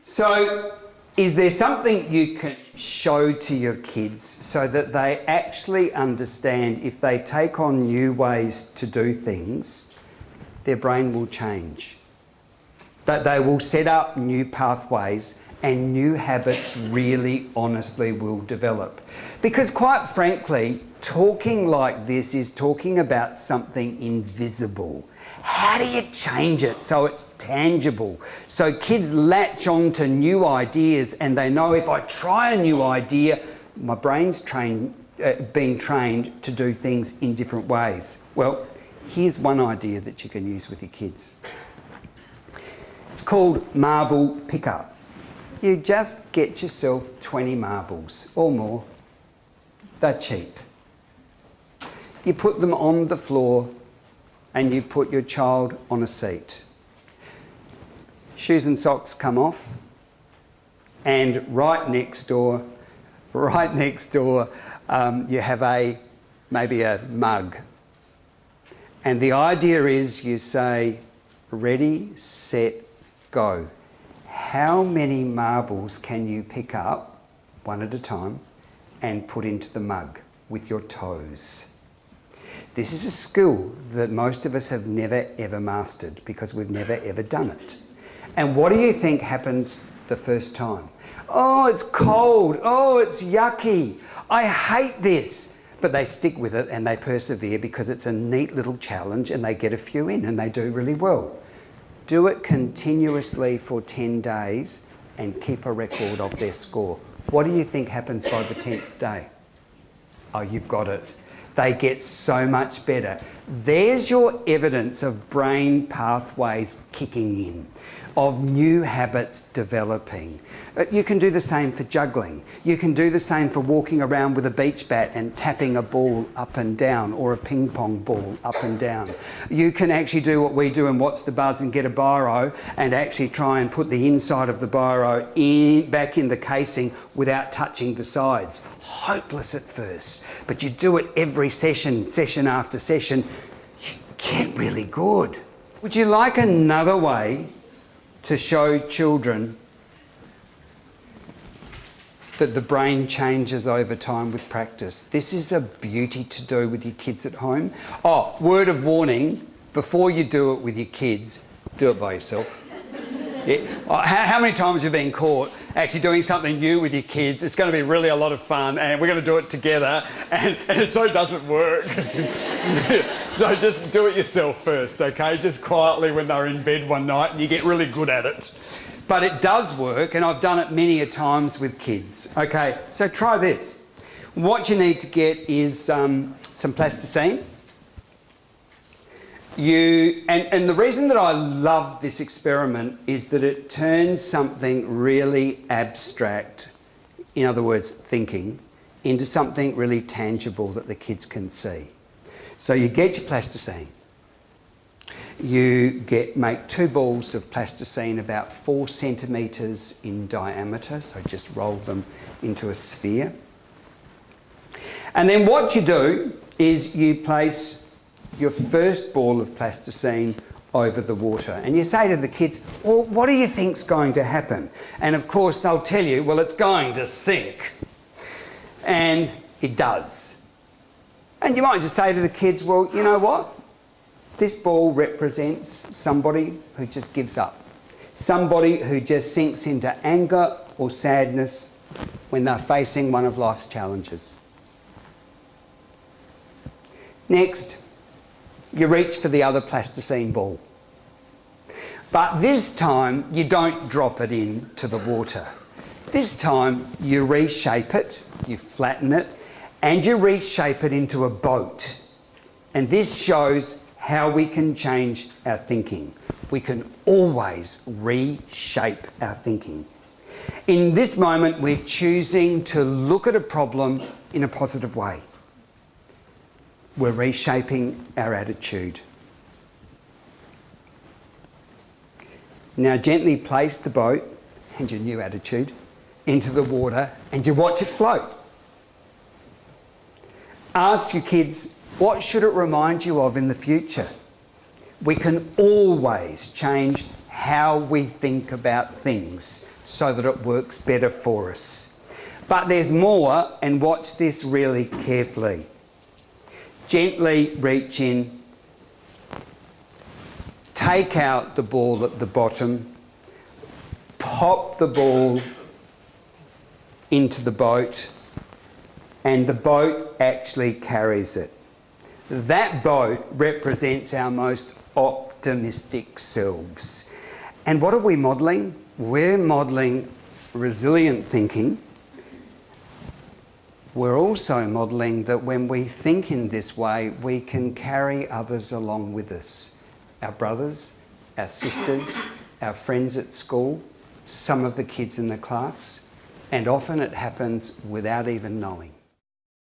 So, is there something you can show to your kids so that they actually understand if they take on new ways to do things, their brain will change? That they will set up new pathways and new habits really honestly will develop. Because quite frankly, talking like this is talking about something invisible. How do you change it so it's tangible? So kids latch on to new ideas and they know if I try a new idea, my brain's being trained to do things in different ways. Well, here's one idea that you can use with your kids. It's called marble pickup. You just get yourself 20 marbles or more. They're cheap. You put them on the floor and you put your child on a seat. Shoes and socks come off, and right next door, you have maybe a mug. And the idea is you say, ready, set, go. How many marbles can you pick up, one at a time, and put into the mug with your toes? This is a skill that most of us have never ever mastered because we've never ever done it. And what do you think happens the first time? Oh, it's cold. Oh, it's yucky. I hate this. But they stick with it and they persevere because it's a neat little challenge and they get a few in and they do really well. Do it continuously for 10 days and keep a record of their score. What do you think happens by the 10th day? Oh, you've got it. They get so much better. There's your evidence of brain pathways kicking in, of new habits developing. You can do the same for juggling. You can do the same for walking around with a beach bat and tapping a ball up and down, or a ping pong ball up and down. You can actually do what we do and watch the buzz and get a biro and actually try and put the inside of the biro back in the casing without touching the sides. Hopeless at first, but you do it every session after session, you get really good. Would you like another way to show children that the brain changes over time with practice? This is a beauty to do with your kids at home. Oh, word of warning, before you do it with your kids, do it by yourself. Yeah. How many times have you been caught actually doing something new with your kids? It's going to be really a lot of fun and we're going to do it together and it so doesn't work. So just do it yourself first, okay? Just quietly when they're in bed one night and you get really good at it. But it does work and I've done it many a times with kids. Okay, so try this. What you need to get is some plasticine. And the reason that I love this experiment is that it turns something really abstract, in other words, thinking, into something really tangible that the kids can see. So you get your plasticine. You make 2 balls of plasticine about 4 centimetres in diameter, so just roll them into a sphere. And then what you do is you place your first ball of plasticine over the water. And you say to the kids, well, what do you think's going to happen? And of course they'll tell you, well, it's going to sink. And it does. And you might just say to the kids, well, you know what? This ball represents somebody who just gives up. Somebody who just sinks into anger or sadness when they're facing one of life's challenges. Next, you reach for the other plasticine ball. But this time, you don't drop it into the water. This time, you reshape it, you flatten it, and you reshape it into a boat. And this shows how we can change our thinking. We can always reshape our thinking. In this moment, we're choosing to look at a problem in a positive way. We're reshaping our attitude. Now gently place the boat and your new attitude into the water and you watch it float. Ask your kids, what should it remind you of in the future? We can always change how we think about things so that it works better for us. But there's more, and watch this really carefully. Gently reach in, take out the ball at the bottom, pop the ball into the boat, and the boat actually carries it. That boat represents our most optimistic selves. And what are we modelling? We're modelling resilient thinking. We're also modelling that when we think in this way, we can carry others along with us. Our brothers, our sisters, our friends at school, some of the kids in the class, and often it happens without even knowing.